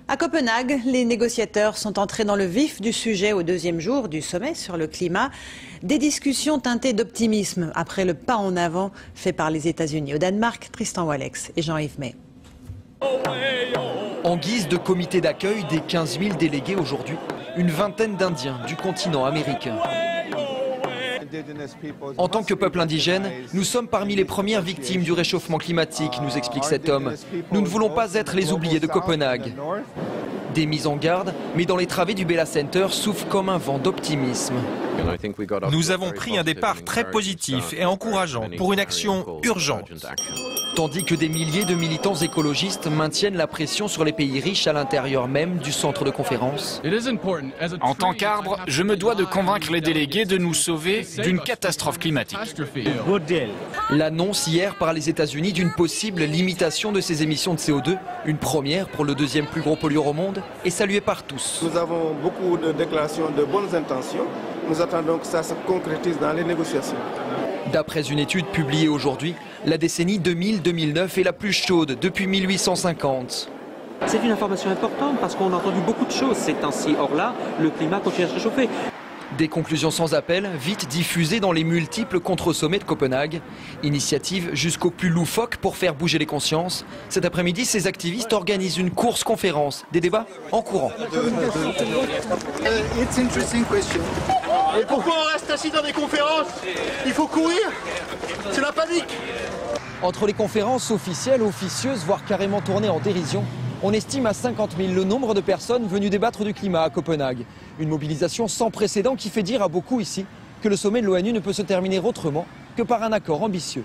À Copenhague, les négociateurs sont entrés dans le vif du sujet au deuxième jour du sommet sur le climat. Des discussions teintées d'optimisme après le pas en avant fait par les États-Unis. Au Danemark, Tristan Wallex et Jean-Yves May. En guise de comité d'accueil des 15 000 délégués aujourd'hui, une vingtaine d'Indiens du continent américain. En tant que peuple indigène, nous sommes parmi les premières victimes du réchauffement climatique, nous explique cet homme. Nous ne voulons pas être les oubliés de Copenhague. Des mises en garde, mais dans les travées du Bella Center souffle comme un vent d'optimisme. Nous avons pris un départ très positif et encourageant pour une action urgente. Tandis que des milliers de militants écologistes maintiennent la pression sur les pays riches à l'intérieur même du centre de conférence. En tant qu'arbre, je me dois de convaincre les délégués de nous sauver d'une catastrophe climatique. L'annonce hier par les États-Unis d'une possible limitation de ces émissions de CO2, une première pour le deuxième plus gros pollueur au monde, est saluée par tous. Nous avons beaucoup de déclarations de bonnes intentions. Nous attendons que ça se concrétise dans les négociations. D'après une étude publiée aujourd'hui, la décennie 2000-2009 est la plus chaude depuis 1850. C'est une information importante parce qu'on a entendu beaucoup de choses ces temps-ci. Or là, le climat continue à se réchauffer. Des conclusions sans appel, vite diffusées dans les multiples contre-sommets de Copenhague. Initiative jusqu'au plus loufoque pour faire bouger les consciences. Cet après-midi, ces activistes organisent une course-conférence, des débats en courant. Et pourquoi on reste assis dans des conférences? Il faut courir. C'est la panique. Entre les conférences officielles, officieuses, voire carrément tournées en dérision, on estime à 50 000 le nombre de personnes venues débattre du climat à Copenhague. Une mobilisation sans précédent qui fait dire à beaucoup ici que le sommet de l'ONU ne peut se terminer autrement que par un accord ambitieux.